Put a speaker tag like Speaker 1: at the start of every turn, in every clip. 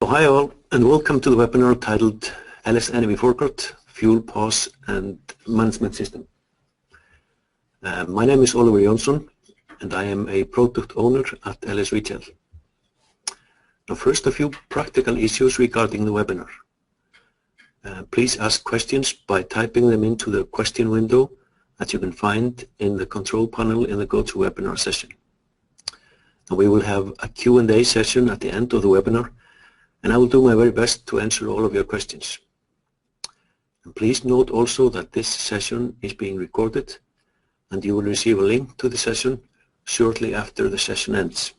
Speaker 1: Hi all, and welcome to the webinar titled LS Enemy Forecourt, Fuel, POS and Management System. My name is Oliver Jonsson, and I am a product owner at LS Retail. Now first, a few practical issues regarding the webinar. Please ask questions by typing them into the question window that you can find in the control panel in the GoToWebinar session. Now we will have a Q&A session at the end of the webinar, and I will do my very best to answer all of your questions. And please note also that this session is being recorded, and you will receive a link to the session shortly after the session ends.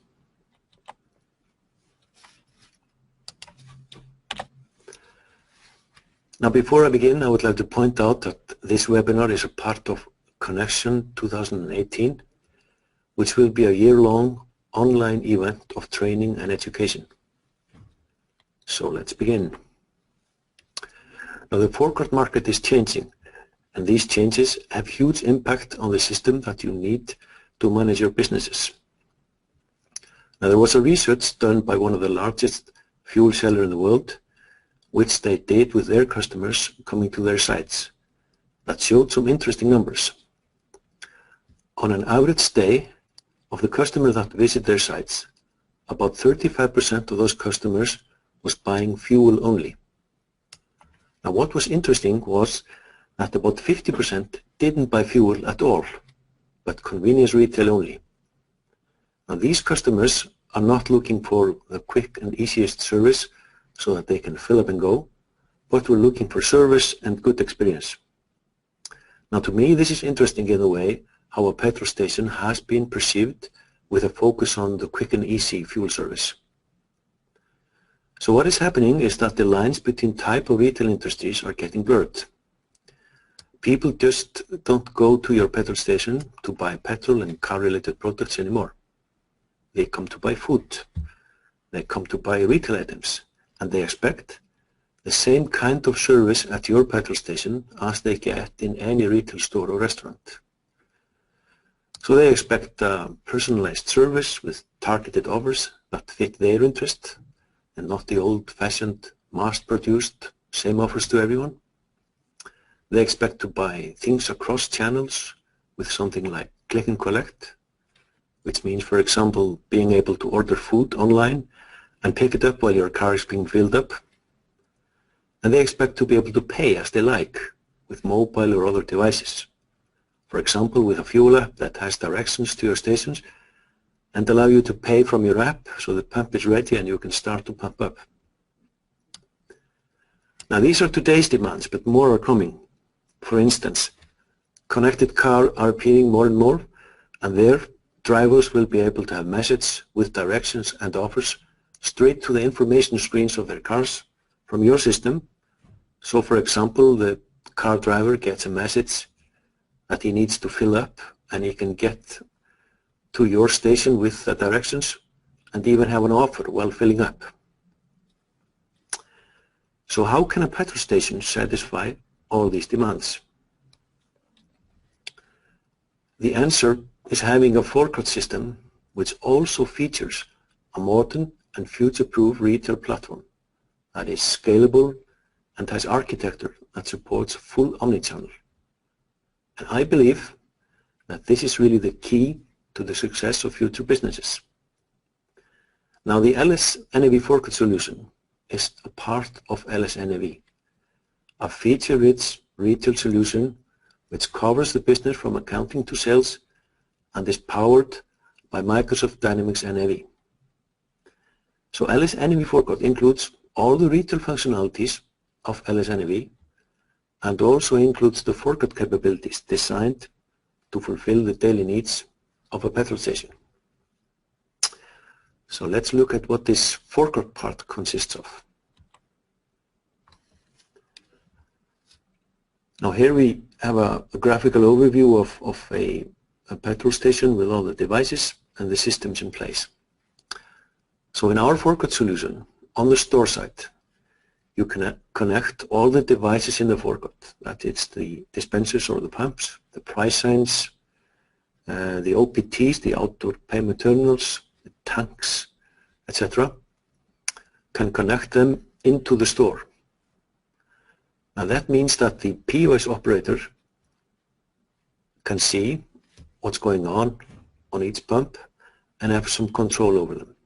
Speaker 1: Now before I begin, I would like to point out that this webinar is a part of Connection 2018, which will be a year-long online event of training and education. So let's begin. Now the forecourt market is changing, and these changes have huge impact on the system that you need to manage your businesses. Now there was a research done by one of the largest fuel seller in the world, which they did with their customers coming to their sites, that showed some interesting numbers. On an average day of the customer that visit their sites, about 35% of those customers was buying fuel only. Now what was interesting was that about 50% didn't buy fuel at all, but convenience retail only. Now these customers are not looking for the quick and easiest service so that they can fill up and go, but we're looking for service and good experience. Now to me this is interesting in a way how a petrol station has been perceived with a focus on the quick and easy fuel service. So what is happening is that the lines between type of retail industries are getting blurred. People just don't go to your petrol station to buy petrol and car-related products anymore. They come to buy food. They come to buy retail items, and they expect the same kind of service at your petrol station as they get in any retail store or restaurant. So they expect personalized service with targeted offers that fit their interest, and not the old-fashioned, mass-produced, same offers to everyone. They expect to buy things across channels with something like click and collect, which means, for example, being able to order food online and pick it up while your car is being filled up. And they expect to be able to pay as they like with mobile or other devices. For example, with a fuel app that has directions to your stations and allow you to pay from your app so the pump is ready and you can start to pump up. Now these are today's demands, but more are coming. For instance, connected cars are appearing more and more, and there drivers will be able to have messages with directions and offers straight to the information screens of their cars from your system. So for example, the car driver gets a message that he needs to fill up, and he can get to your station with the directions and even have an offer while filling up. So how can a petrol station satisfy all these demands? The answer is having a forecourt system which also features a modern and future-proof retail platform that is scalable and has architecture that supports full omnichannel. And I believe that this is really the key to the success of future businesses. Now the LS NAV Forecourt solution is a part of LS NAV, a feature-rich retail solution which covers the business from accounting to sales and is powered by Microsoft Dynamics NAV. So LS NAV Forecourt includes all the retail functionalities of LS NAV and also includes the forecourt capabilities designed to fulfill the daily needs of a petrol station. So let's look at what this forecourt part consists of. Now here we have a graphical overview of a petrol station with all the devices and the systems in place. So in our forecourt solution, on the store side, you can connect all the devices in the forecourt. That is the dispensers or the pumps, the price signs, the OPTs, the outdoor payment terminals, the tanks, etc. can connect them into the store. Now that means that the POS operator can see what's going on each pump and have some control over them.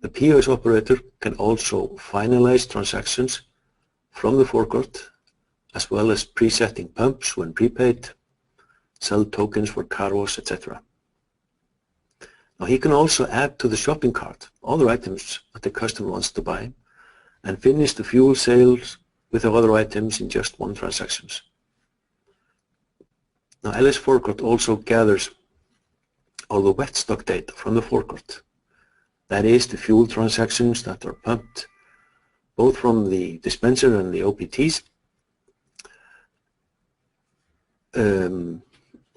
Speaker 1: The POS operator can also finalize transactions from the forecourt, as well as presetting pumps when prepaid, sell tokens for car wash, etc. Now he can also add to the shopping cart other items that the customer wants to buy and finish the fuel sales with the other items in just one transaction. Now LS Forecourt also gathers all the wet stock data from the forecourt. That is the fuel transactions that are pumped both from the dispenser and the OPTs,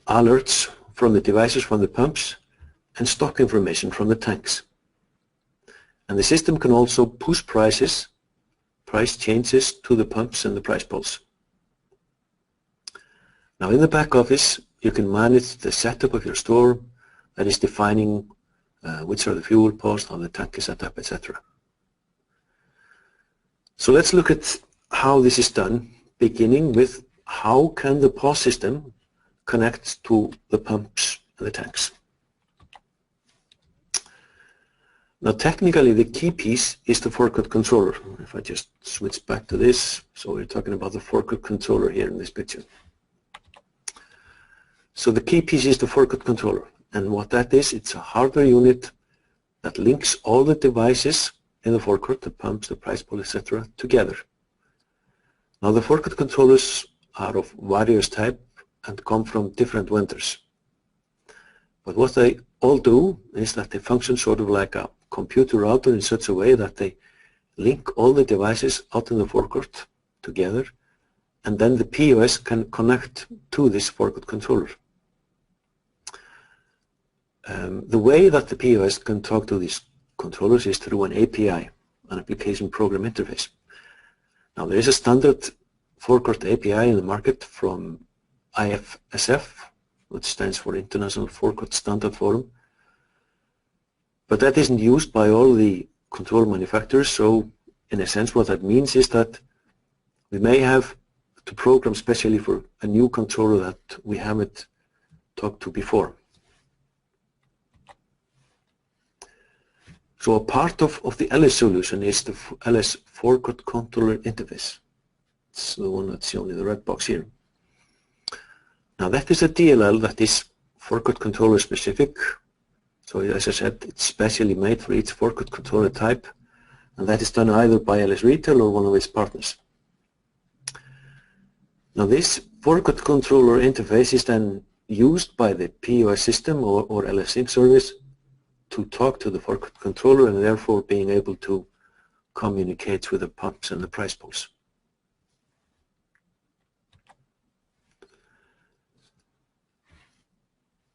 Speaker 1: alerts from the devices from the pumps, and stock information from the tanks. And the system can also push price changes to the pumps and the price polls. Now in the back office, you can manage the setup of your store, that is defining which are the fuel posts, how the tank is set up, etc. So let's look at how this is done, beginning with how can the POS system connect to the pumps and the tanks. Now technically the key piece is the forecourt controller. If I just switch back to this, so we're talking about the forecourt controller here in this picture. So the key piece is the forecourt controller, and what that is, it's a hardware unit that links all the devices in the forecourt, the pumps, the price pool, etc., together. Now the forecourt controllers are of various type and come from different vendors. But what they all do is that they function sort of like a computer router in such a way that they link all the devices out in the forecourt together, and then the POS can connect to this forecourt controller. The way that the POS can talk to these controllers is through an API, an application program interface. Now there is a standard forecourt API in the market from IFSF, which stands for International Forecourt Standard Forum, but that isn't used by all the control manufacturers. So in a sense what that means is that we may have to program specially for a new controller that we haven't talked to before. So a part of the LS solution is the LS Forecourt Controller Interface. It's the one that's shown in the red box here. Now that is a DLL that is forecourt controller specific. So as I said, it's specially made for each forecourt controller type, and that is done either by LS Retail or one of its partners. Now this forecourt controller interface is then used by the POS system or LS Sync service to talk to the forecourt controller, and therefore being able to communicate with the pumps and the price pools.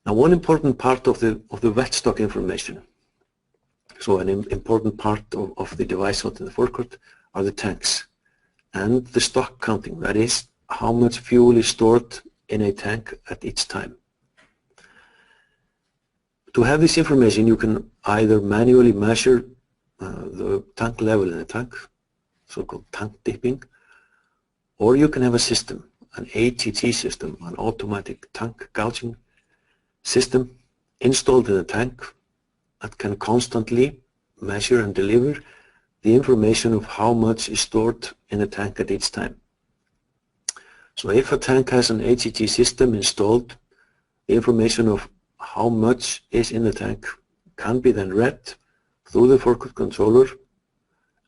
Speaker 1: Now one important part of the wet stock information, so an important part of the device out in the forecourt, are the tanks and the stock counting, that is how much fuel is stored in a tank at each time. To have this information, you can either manually measure the tank level in the tank, so-called tank dipping, or you can have a system, an ATG system, an automatic tank gouging system installed in the tank that can constantly measure and deliver the information of how much is stored in the tank at each time. So if a tank has an ATG system installed, the information of how much is in the tank can be then read through the forecourt controller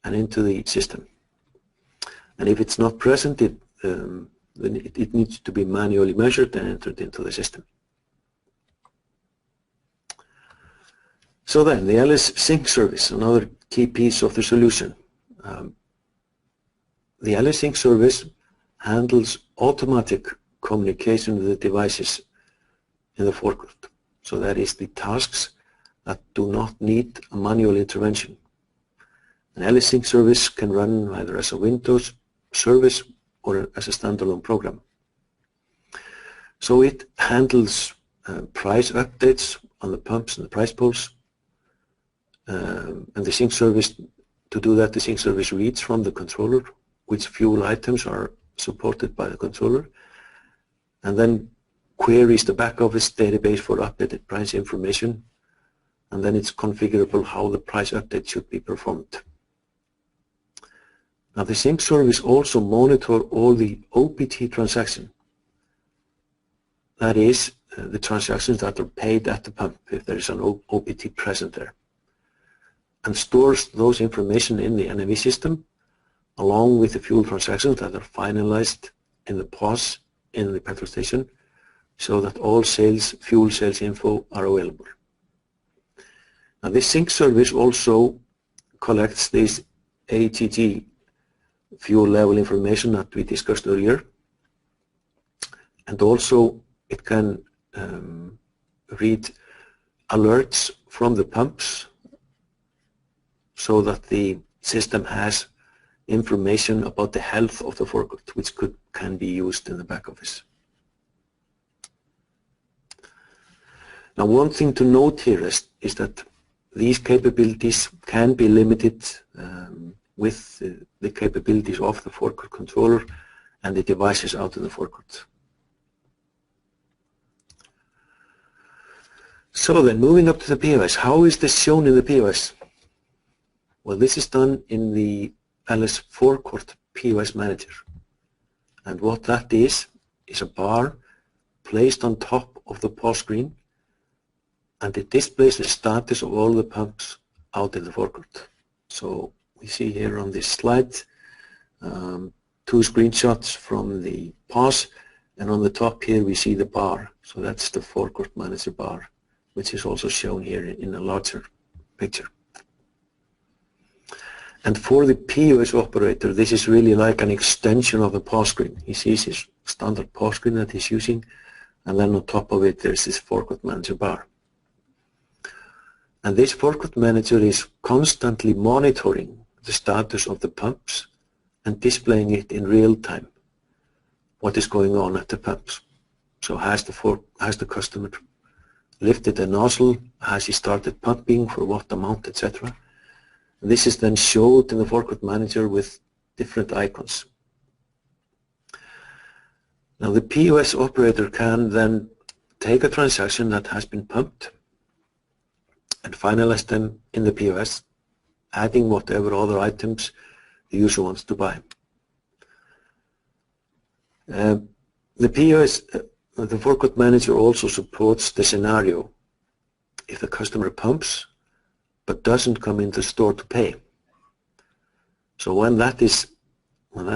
Speaker 1: and into the system. And if it's not present, then it needs to be manually measured and entered into the system. So then, the LS Sync service, another key piece of the solution. The LS Sync service handles automatic communication with the devices in the forecourt. So that is the tasks that do not need a manual intervention. An LS Sync service can run either as a Windows service or as a standalone program. So it handles price updates on the pumps and the price pools, and the Sync service To do that, the sync service reads from the controller which fuel items are supported by the controller, and then queries the back office database for updated price information, and then it's configurable how the price update should be performed. Now the sync service also monitor all the OPT transactions, that is, the transactions that are paid at the pump if there is an OPT present there, and stores those information in the NAV system along with the fuel transactions that are finalized in the POS in the petrol station, so that all fuel sales info are available. Now this sync service also collects this ATG fuel level information that we discussed earlier, and also it can read alerts from the pumps so that the system has information about the health of the forecourt, which can be used in the back office. Now one thing to note here is that these capabilities can be limited with the capabilities of the forecourt controller and the devices out in the forecourt. So then, moving up to the POS, how is this shown in the POS? Well, this is done in the LS Forecourt POS Manager, and what that is a bar placed on top of the POS screen, and it displays the status of all the pumps out in the forecourt. So we see here on this slide 2 screenshots from the POS, and on the top here we see the bar. So that's the Forecourt Manager bar, which is also shown here in a larger picture. And for the POS operator, this is really like an extension of the POS screen. He sees his standard POS screen that he's using, and then on top of it there's this Forecourt Manager bar. And this Forecourt Manager is constantly monitoring the status of the pumps and displaying it in real time, what is going on at the pumps. So has the customer lifted the nozzle, has he started pumping, for what amount, etc. This is then showed in the Forecourt Manager with different icons. Now the POS operator can then take a transaction that has been pumped and finalize them in the POS, adding whatever other items the user wants to buy. The POS, the Forecourt Manager also supports the scenario if the customer pumps but doesn't come into the store to pay. So when that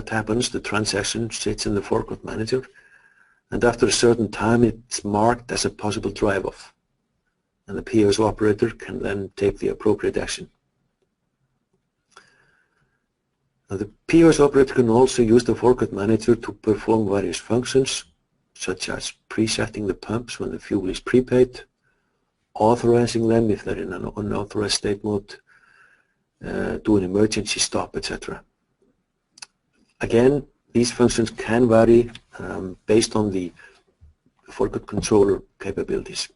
Speaker 1: happens, the transaction sits in the Forecourt Manager, and after a certain time it's marked as a possible drive-off, and the POS operator can then take the appropriate action. Now, the POS operator can also use the Forecourt Manager to perform various functions, such as presetting the pumps when the fuel is prepaid, authorizing them if they're in an unauthorized state mode, do an emergency stop, etc. Again, these functions can vary based on the Forecourt controller capabilities.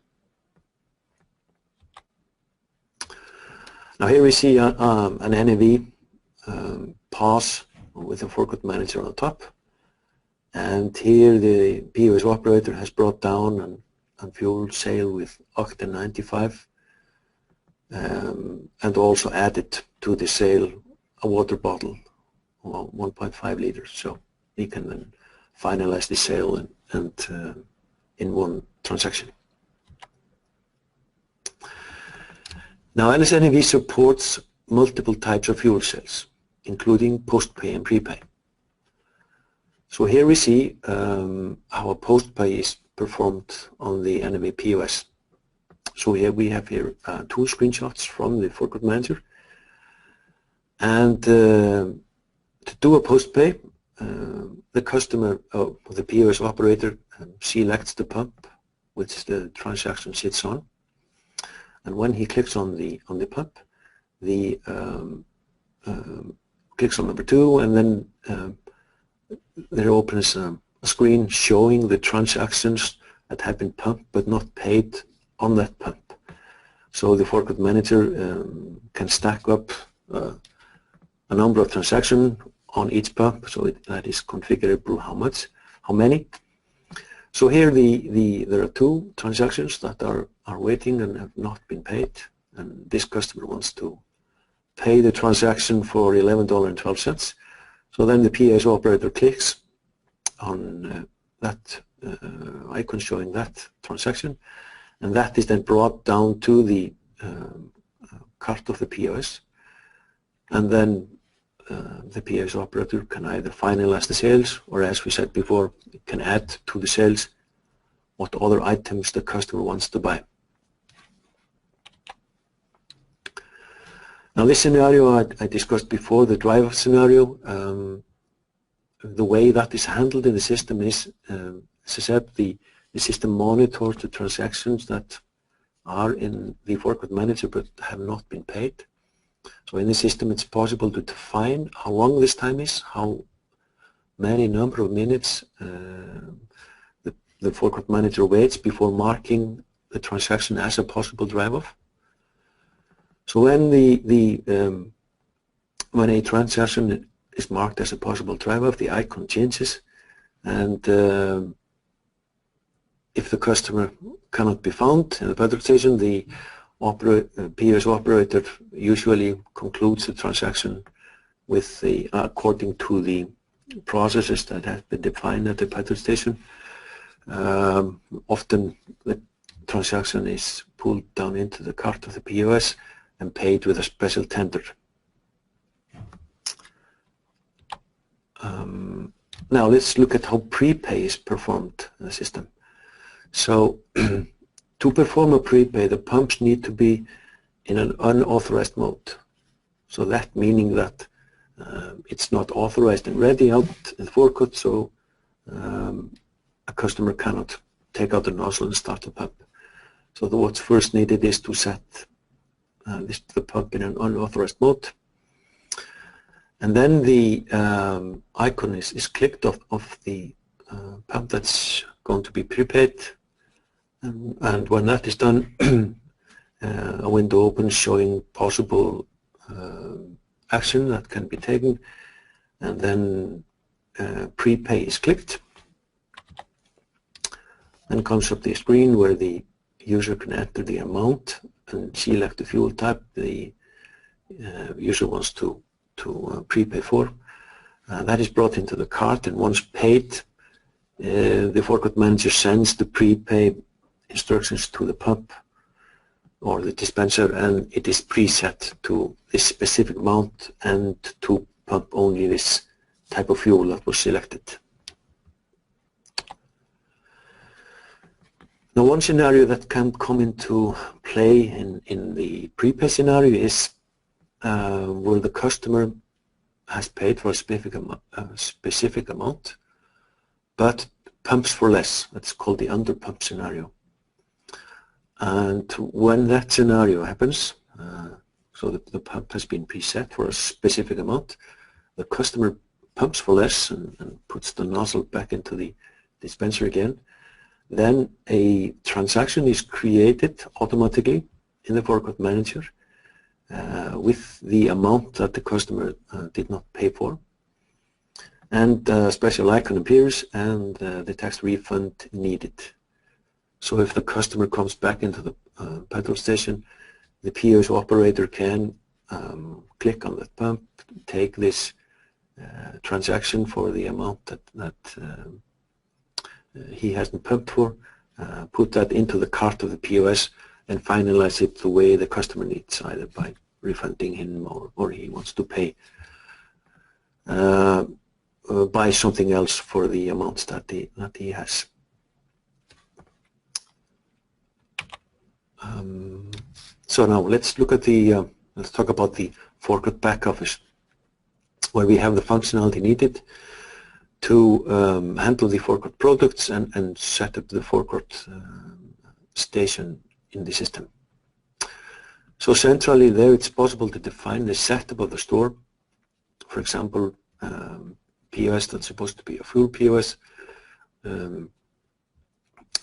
Speaker 1: Now here we see an NAV POS with the Forecourt Manager on top, and here the POS operator has brought down an fuel sale with octane 95 and also added to the sale a water bottle, 1.5 liters, so we can then finalize the sale and in one transaction. Now LS-NAV supports multiple types of fuel sales, including post-pay and prepay. So here we see how a post-pay is performed on the NAV POS. So here we have 2 screenshots from the Forecourt Manager, and to do a post-pay, the customer, the POS operator selects the pump which the transaction sits on, and when he clicks on the pump, clicks on number 2, and then there opens a screen showing the transactions that have been pumped but not paid on that pump. So the Forecourt Manager can stack up a number of transactions on each pump, so that is configurable how many. So here there are 2 transactions that are waiting and have not been paid, and this customer wants to pay the transaction for $11.12. So then the POS operator clicks on that icon showing that transaction, and that is then brought down to the cart of the POS, and then the POS operator can either finalize the sales, or as we said before, it can add to the sales what other items the customer wants to buy. Now this scenario I discussed before, the drive-off scenario, the way that is handled in the system is, as I said, the system monitors the transactions that are in the forklift manager but have not been paid. So in the system it's possible to define how long this time is, how many number of minutes the forklift manager waits before marking the transaction as a possible drive-off. So when when a transaction is marked as a possible drive-off, the icon changes, and if the customer cannot be found in the petrol station, the POS operator usually concludes the transaction with according to the processes that have been defined at the petrol station. Often the transaction is pulled down into the cart of the POS and paid with a special tender. Now let's look at how prepay is performed in the system. So to perform a prepay, the pumps need to be in an unauthorized mode. So that meaning that it's not authorized and ready out in the forecourt, so a customer cannot take out the nozzle and start the pump. So what's first needed is to set the pump in an unauthorized mode. And then the icon is clicked of the pump that's going to be prepaid. And when that is done, a window opens showing possible action that can be taken. And then prepay is clicked. Then comes up the screen where the user can enter the amount and select the fuel type the user wants to prepay for. That is brought into the cart, and once paid, the forklift manager sends the prepay instructions to the pump or the dispenser, and it is preset to this specific amount and to pump only this type of fuel that was selected. Now, one scenario that can come into play in the prepay scenario is where the customer has paid for a specific amount, but pumps for less. That's called the underpump scenario. And when that scenario happens, so the pump has been preset for a specific amount, the customer pumps for less and puts the nozzle back into the dispenser again, then a transaction is created automatically in the forklift manager with the amount that the customer did not pay for, and a special icon appears and the tax refund needed. So if the customer comes back into the petrol station, the POS operator can click on that pump, take this transaction for the amount that he hasn't pumped for, put that into the cart of the POS, and finalize it the way the customer needs, either by refunding him or he wants to pay buy something else for the amounts that he has. So now let's look at let's talk about the forklift back office, where we have the functionality needed to handle the forecourt products and set up the forecourt station in the system. So centrally there it's possible to define the setup of the store. For example, POS that's supposed to be a fuel POS,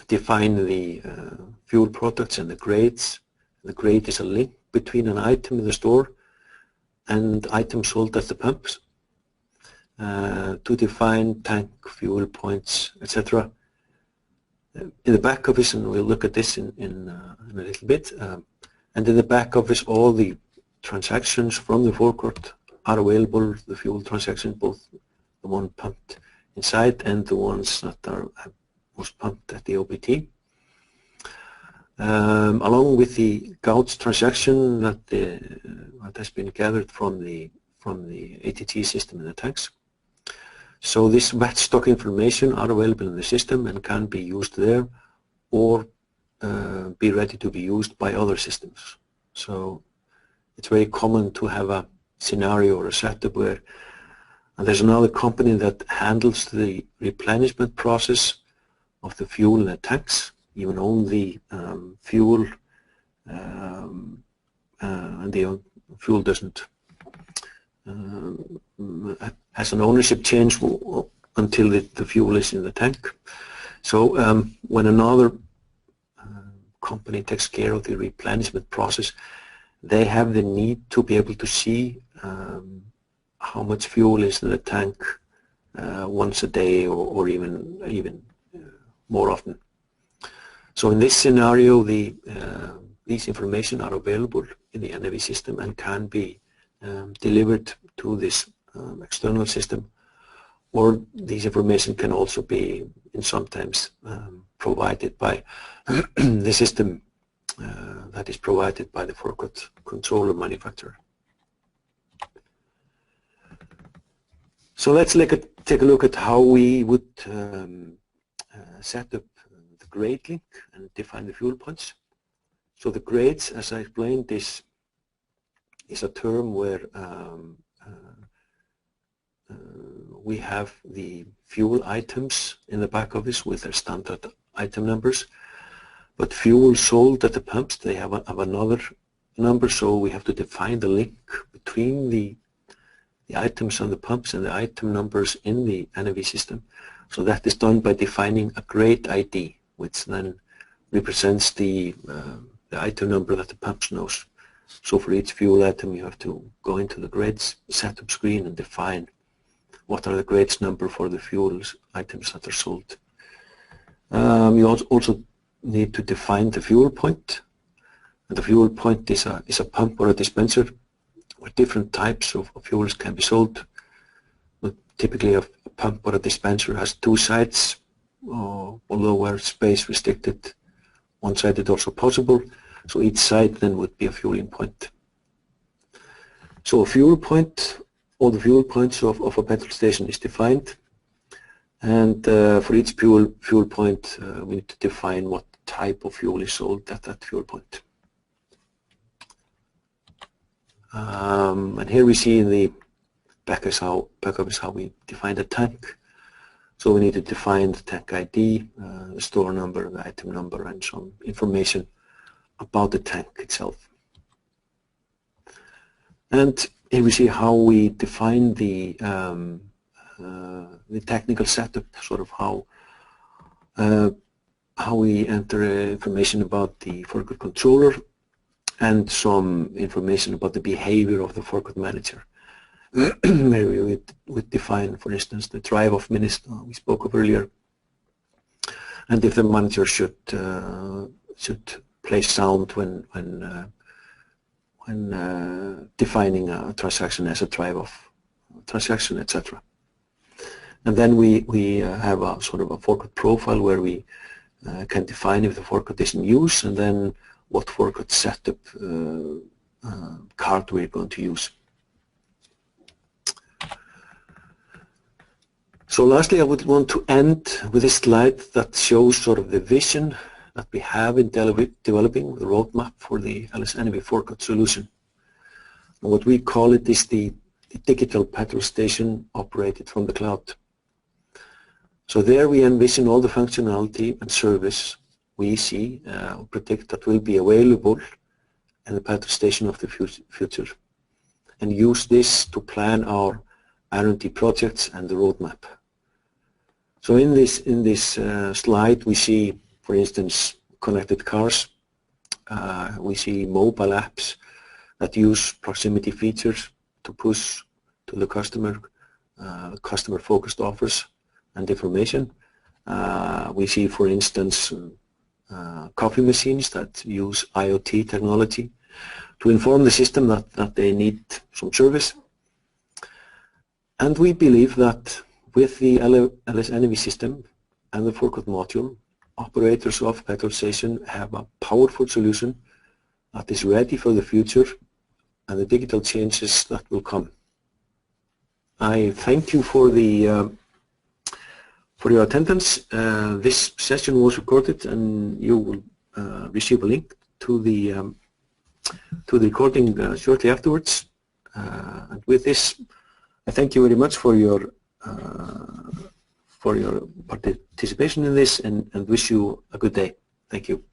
Speaker 1: define the fuel products and the grades. The grade is a link between an item in the store and items sold at the pumps, to define tank, fuel points, etc. In the back office, and we'll look at this in a little bit, and in the back office all the transactions from the forecourt are available, the fuel transactions, both the one pumped inside and the ones that are most pumped at the OPT. Along with the gauge transaction that has been gathered from the ATG system in the tanks. So this wet stock information are available in the system and can be used there or be ready to be used by other systems. So it's very common to have a scenario or a setup where there's another company that handles the replenishment process of the fuel in the tanks, even own the fuel, and the fuel doesn't has an ownership change until the fuel is in the tank. So when another company takes care of the replenishment process, they have the need to be able to see how much fuel is in the tank once a day or even more often. So in this scenario, these information are available in the NAV system and can be delivered to this external system, or these information can also be sometimes provided by the system that is provided by the forecourt controller manufacturer. So let's take a look at how we would set up the grade link and define the fuel points. So the grades, as I explained, is a term where we have the fuel items in the back office with their standard item numbers, but fuel sold at the pumps, they have another number, so we have to define the link between the items on the pumps and the item numbers in the NAV system. So that is done by defining a grade ID, which then represents the item number that the pumps knows. So for each fuel item you have to go into the grades setup screen and define what are the grades number for the fuel items that are sold. You also need to define the fuel point. And the fuel point is a pump or a dispenser where different types of fuels can be sold. But typically a pump or a dispenser has two sides, although where space restricted, one side is also possible. So each side then would be a fueling point. So a fuel point, all the fuel points of a petrol station is defined, and for each fuel point we need to define what type of fuel is sold at that fuel point. And here we see in the back office how we define the tank. So we need to define the tank ID, the store number, the item number, and some information about the tank itself. And here we see how we define the technical setup, sort of how we enter information about the forecourt controller and some information about the behavior of the forecourt manager. Maybe we would define, for instance, the drive-off minutes we spoke of earlier, and if the manager should play sound when defining a transaction as a drive-off transaction, etc. And then we have a sort of a forecourt profile where we can define if the forecourt is in use, and then what forecourt setup card we're going to use. So lastly, I would want to end with a slide that shows sort of the vision that we have in developing the roadmap for the LS-NAV forecourt solution. And what we call it is the digital petrol station operated from the cloud. So there we envision all the functionality and service we see predict that will be available in the petrol station of the future, and use this to plan our R&D projects and the roadmap. So in this slide we see, for instance, connected cars. We see mobile apps that use proximity features to push to the customer-focused offers and information. We see, for instance, coffee machines that use IoT technology to inform the system that they need some service. And we believe that with the LS-NAV system and the forecourt module, operators of petrol station have a powerful solution that is ready for the future and the digital changes that will come. I thank you for your attendance. This session was recorded, and you will receive a link to the recording shortly afterwards. And with this, I thank you very much for your participation in this, and wish you a good day. Thank you.